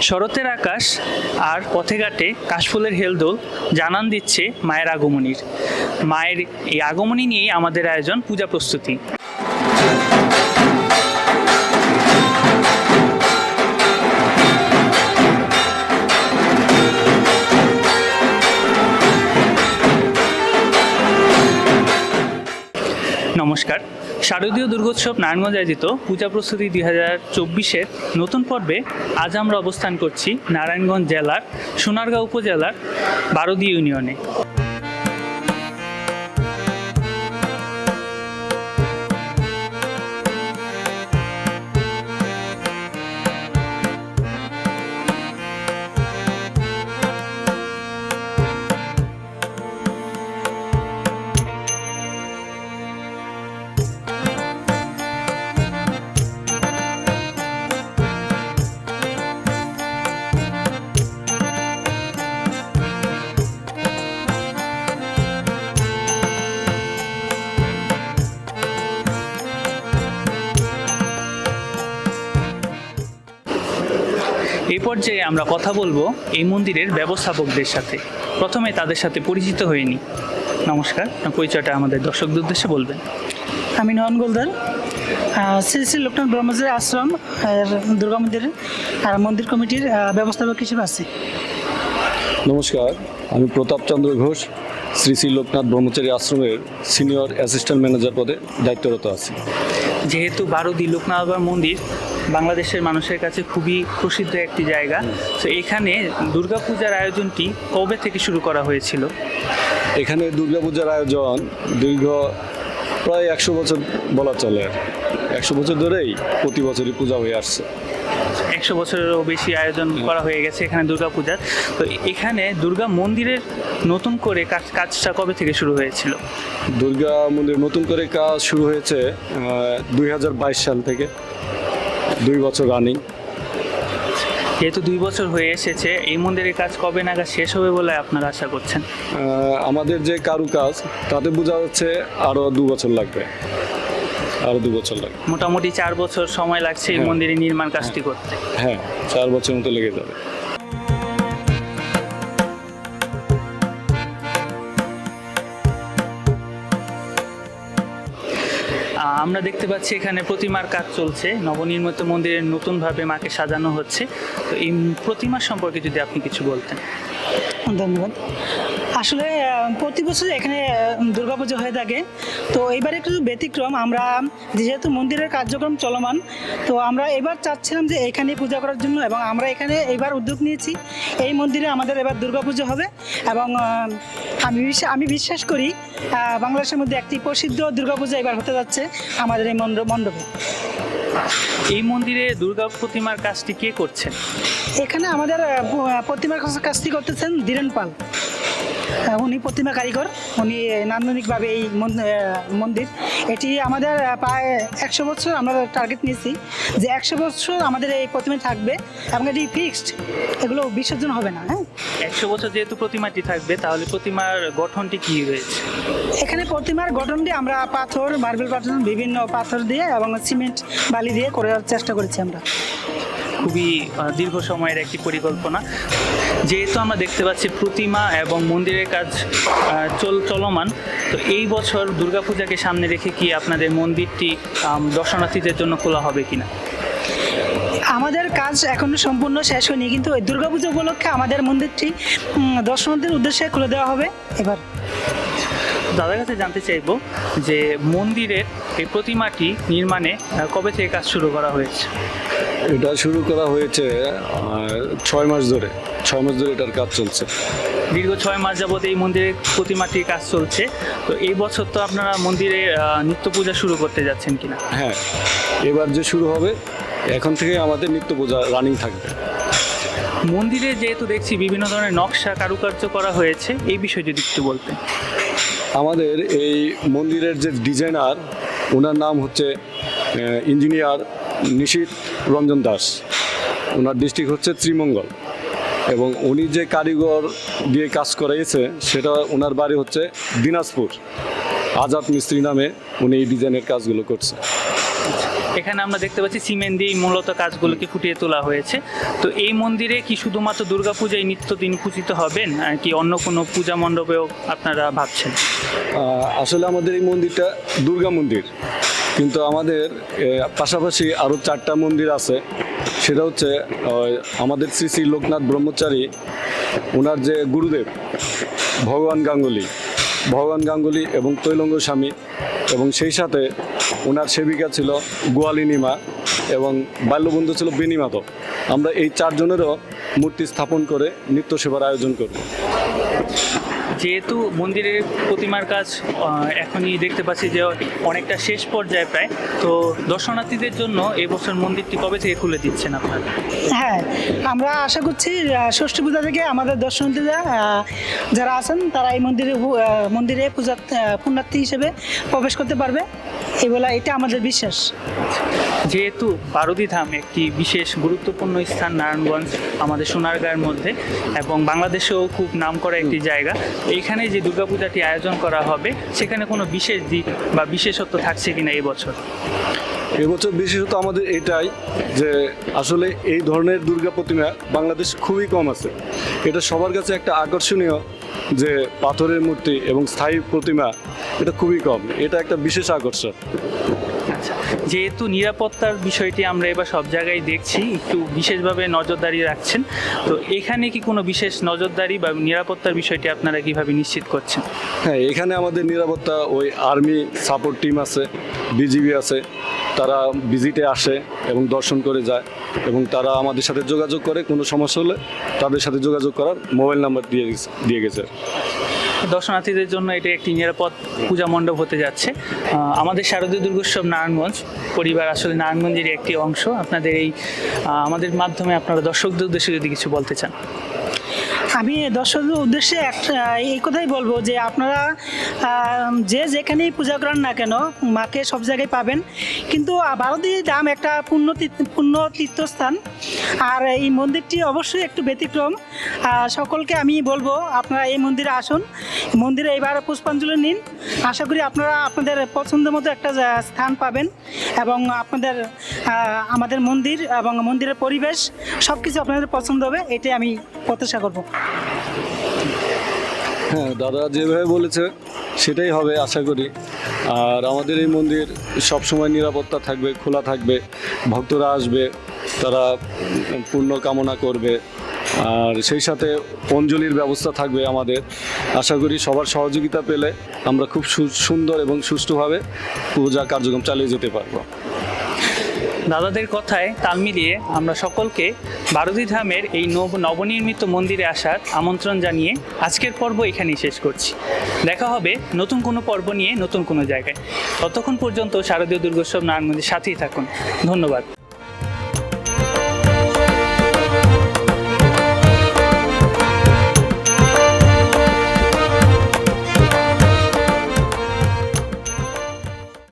শরতের আকাশ আর পথে ঘাটে কাশফুলের হেলদোল জানান দিচ্ছে মায়ের আগমনীর। মায়ের এই আগমনী নিয়েই আমাদের আয়োজন পূজা প্রস্তুতি। নমস্কার, শারদীয় দুর্গোৎসব নারায়ণগঞ্জ আয়োজিত পূজা প্রস্তুতি 2024-এর নতুন পর্বে আজ আমরা অবস্থান করছি নারায়ণগঞ্জ জেলার সোনারগাঁও উপজেলার বারোদি ইউনিয়নে। এই পর্যায়ে আমরা কথা বলবো এই মন্দিরের ব্যবস্থাপকদের সাথে। প্রথমে তাদের সাথে পরিচিত হয়ে নিই। নমস্কার, পরিচয়টা আমাদের দর্শকদের উদ্দেশ্যে বলবেন। আমি নয়ন গোলদার, শ্রী শ্রী লোকনাথ ব্রহ্মচারী আশ্রম দুর্গা মন্দিরের আর মন্দির কমিটির ব্যবস্থাপক হিসেবে আছি। নমস্কার, আমি প্রতাপচন্দ্র ঘোষ, শ্রী শ্রী লোকনাথ ব্রহ্মচারী আশ্রমের সিনিয়র অ্যাসিস্ট্যান্ট ম্যানেজার পদে দায়িত্বরত আছি। যেহেতু বারোদি লোকনাথ বাবার মন্দির বাংলাদেশের মানুষের কাছে খুবই প্রসিদ্ধ একটি জায়গা, তো এখানে দুর্গাপূজার আয়োজনটি কবে থেকে শুরু করা হয়েছিল? এখানে দুর্গাপূজার আয়োজন দীর্ঘ প্রায় 100 বছর বলা চলে। 100 বছর ধরেই প্রতি বছরই পূজা হয়ে আসছে। 100 বছরেরও বেশি আয়োজন করা হয়ে গেছে এখানে দুর্গাপূজার। তো এখানে দুর্গা মন্দিরের নতুন করে কাজটা কবে থেকে শুরু হয়েছিল? দুর্গা মন্দির নতুন করে কাজ শুরু হয়েছে 2022 সাল থেকে, 2 বছর রানিং। যেহেতু 2 বছর হয়ে এসেছে, এই মন্দিরের কাজ কবে নাগাদ শেষ হবে বলে আপনারা আশা করছেন? আমাদের যে কারুকাজ তাতে বোঝা যাচ্ছে আরও 2 বছর লাগবে। মোটামুটি 4 বছর সময় লাগছে এই মন্দিরের নির্মাণ কাজটি করতে। হ্যাঁ, 4 বছর মতো লেগে যাবে। আমরা দেখতে পাচ্ছি এখানে প্রতিমার কাজ চলছে। নবনির্মিত মন্দিরের নতুনভাবে মাকে সাজানো হচ্ছে। তো এই প্রতিমা সম্পর্কে যদি আপনি কিছু বলতেন। ধন্যবাদ। আসলে প্রতি বছর এখানে দুর্গাপুজো হয়ে থাকে, তো এবার একটু ব্যতিক্রম। আমরা যেহেতু মন্দিরের কার্যক্রম চলমান, তো আমরা এবার চাচ্ছিলাম যে এখানে পূজা করার জন্য, এবং আমরা এখানে এবার উদ্যোগ নিয়েছি এই মন্দিরে আমাদের এবার দুর্গাপুজো হবে। এবং আমি বিশ্বাস করি বাংলাদেশের মধ্যে একটি প্রসিদ্ধ দুর্গাপূজা এবার হতে যাচ্ছে আমাদের এই মণ্ডপে। এই মন্দিরে দুর্গা প্রতিমার কাজটি কে করছেন? এখানে আমাদের প্রতিমার কাজটি করতেছেন ধীরেন পাল। উনি প্রতিমা কারিগর। উনি নান্দনিকভাবে এই মন্দির এটি আমাদের প্রায় 100 বছর আমরা টার্গেট নিয়েছি যে 100 বছর আমাদের এই প্রতিমা থাকবে এবং এটি ফিক্সড, এগুলো বিসর্জন হবে না। হ্যাঁ, 100 বছর যেহেতু প্রতিমাটি থাকবে, তাহলে প্রতিমার গঠনটি কি রয়েছে? এখানে প্রতিমার গঠনটি আমরা পাথর, মার্বেল পাথর, বিভিন্ন পাথর দিয়ে এবং সিমেন্ট বালি দিয়ে করার চেষ্টা করেছি আমরা। খুবই দীর্ঘ সময়ের একটি পরিকল্পনা। যেহেতু আমরা দেখতে পাচ্ছি প্রতিমা এবং মন্দিরের কাজ চলমান, তো এই বছর দুর্গাপূজাকে সামনে রেখে কি আপনাদের মন্দিরটি দর্শনার্থীদের জন্য খোলা হবে কিনা? আমাদের কাজ এখনো সম্পূর্ণ শেষ হয়নি, কিন্তু ওই দুর্গাপূজা উপলক্ষে আমাদের মন্দিরটি দর্শনার্থীদের উদ্দেশ্যে খুলে দেওয়া হবে এবার। দাদার কাছে জানতে চাইবো যে মন্দিরের এই প্রতিমাটি নির্মাণে কবে থেকে কাজ শুরু করা হয়েছে? এটা শুরু করা হয়েছে 6 মাস ধরে। 6 মাস ধরে এটার কাজ চলছে। দীর্ঘ 6 মাস যাবত এই মন্দিরের প্রতিমাটির কাজ চলছে। তো এই বছর তো আপনারা মন্দিরে নিত্য পূজা শুরু করতে যাচ্ছেন কিনা? হ্যাঁ, এবার যে শুরু হবে, এখন থেকে আমাদের নিত্য পূজা রানিং থাকবে। মন্দিরে যেহেতু দেখছি বিভিন্ন ধরনের নকশা কারুকার্য করা হয়েছে, এই বিষয়ে যদি একটু বলতেন। আমাদের এই মন্দিরের যে ডিজাইনার, ওনার নাম হচ্ছে ইঞ্জিনিয়ার নিশীথ রঞ্জন দাস। ওনার ডিস্ট্রিক্ট হচ্ছে ত্রিমঙ্গল, এবং উনি যে কারিগর দিয়ে কাজ করাইছে সেটা ওনার বাড়ি হচ্ছে দিনাজপুর। আজাদ মিস্ত্রি নামে উনি এই ডিজাইনের কাজগুলো করছে। এখানে আমরা দেখতে পাচ্ছি সিমেন্ট দিয়ে মূলত কাজগুলোকে ফুটিয়ে তোলা হয়েছে। তো এই মন্দিরে কি শুধুমাত্র দুর্গাপূজায় নিত্যদিন পূজিত হবেন, আর কি অন্য কোনো পূজা মণ্ডপেও আপনারা ভাবছেন? আসলে আমাদের এই মন্দিরটা দুর্গা মন্দির, কিন্তু আমাদের পাশাপাশি আরও 4টা মন্দির আছে। সেটা হচ্ছে আমাদের শ্রী শ্রী লোকনাথ ব্রহ্মচারী, ওনার যে গুরুদেব ভগবান গাঙ্গুলি এবং তৈলঙ্গ স্বামী, এবং সেই সাথে ওনার সেবিকা ছিল গোয়ালিনী মা এবং বাল্যবন্ধু ছিল বেনি মাধব। আমরা এই 4 জনেরও মূর্তি স্থাপন করে নিত্য সেবার আয়োজন করব। যেহেতু মন্দিরের প্রতিমার কাজ এখনই দেখতে পাচ্ছি যে অনেকটা শেষ পর্যায়ে প্রায়, তো দর্শনার্থীদের জন্য এবছর মন্দিরটি কবে থেকে খুলে দিচ্ছেন আপনারা? হ্যাঁ, আমরা আশা করছি ষষ্ঠী পূজা থেকে আমাদের দর্শনার্থীরা যারা আছেন তারা এই মন্দিরে পূজা পুণ্যার্থী হিসেবে প্রবেশ করতে পারবে, এই বলে এটা আমাদের বিশ্বাস। যেহেতু বারুদিধাম একটি বিশেষ গুরুত্বপূর্ণ স্থান নারায়ণগঞ্জ আমাদের সোনারগাঁয়ের মধ্যে এবং বাংলাদেশেও খুব নামকরা একটি জায়গা, এইখানে যে দুর্গাপূজাটি আয়োজন করা হবে সেখানে কোনো বিশেষ দিক বা বিশেষত্ব থাকছে কিনা এই বছর? এবছর বিশেষত আমাদের এটাই যে আসলে এই ধরনের দুর্গা প্রতিমা বাংলাদেশ খুবই কম আছে। এটা সবার কাছে একটা আকর্ষণীয় যে পাথরের মূর্তি এবং স্থায়ী প্রতিমা, এটা খুবই কম, এটা একটা বিশেষ আকর্ষণ। আচ্ছা, যেহেতু নিরাপত্তার বিষয়টি আমরা এবার সব জায়গায় দেখছি একটু বিশেষভাবে নজরদারি রাখছেন, তো এখানে কি কোনো বিশেষ নজরদারি বা নিরাপত্তার বিষয়টি আপনারা কিভাবে নিশ্চিত করছেন? হ্যাঁ, এখানে আমাদের নিরাপত্তা ওই আর্মি সাপোর্ট টিম আছে, বিজিবি আছে, তারা ভিজিটে আসে এবং দর্শন করে যায় এবং তারা আমাদের সাথে যোগাযোগ করে, কোনো সমস্যা হলে তাদের সাথে যোগাযোগ করার মোবাইল নাম্বার দিয়ে গেছে। দর্শনার্থীদের জন্য এটা একটি নিরাপদ পূজা মণ্ডপ হতে যাচ্ছে। আমাদের শারদীয় দুর্গোৎসব নারায়ণগঞ্জ পরিবার আসলে নারায়ণগঞ্জের একটি অংশ। আপনাদের এই আমাদের মাধ্যমে আপনারা দর্শকদের উদ্দেশ্যে যদি কিছু বলতে চান। আমি দর্শকদের উদ্দেশ্যে এই কথাই বলবো যে আপনারা যে যেখানেই পূজা করেন না কেন মাকে সব জায়গায় পাবেন, কিন্তু বারুদিধাম একটা পূর্ণ তীর্থস্থান, আর এই মন্দিরটি অবশ্যই একটু ব্যতিক্রম। সকলকে আমি বলবো আপনারা এই মন্দিরে আসুন, মন্দিরে এবার পুষ্পাঞ্জলি নিন। আশা করি আপনারা আপনাদের পছন্দ মতো একটা স্থান পাবেন এবং আপনাদের আমাদের মন্দির এবং মন্দিরের পরিবেশ সব কিছু আপনাদের পছন্দ হবে, এটাই আমি প্রত্যাশা করব। হ্যাঁ, দাদা যেভাবে বলেছে সেটাই হবে আশা করি। আর আমাদের এই মন্দির সবসময় নিরাপত্তা থাকবে, খোলা থাকবে, ভক্তরা আসবে, তারা পূর্ণ কামনা করবে, আর সেই সাথে অঞ্জলির ব্যবস্থা থাকবে আমাদের। আশা করি সবার সহযোগিতা পেলে আমরা খুব সুন্দর এবং সুষ্ঠুভাবে পূজা কার্যক্রম চালিয়ে যেতে পারবো। দাদাদের কথায় তাল মিলিয়ে আমরা সকলকে বারুদিধামের এই নবনির্মিত মন্দিরে আসার আমন্ত্রণ জানিয়ে আজকের পর্ব এখানেই শেষ করছি। দেখা হবে নতুন কোনো পর্ব নিয়ে নতুন কোনো জায়গায়। ততক্ষণ পর্যন্ত শারদীয় দুর্গোৎসব নারায়ণগঞ্জের সাথেই থাকুন। ধন্যবাদ।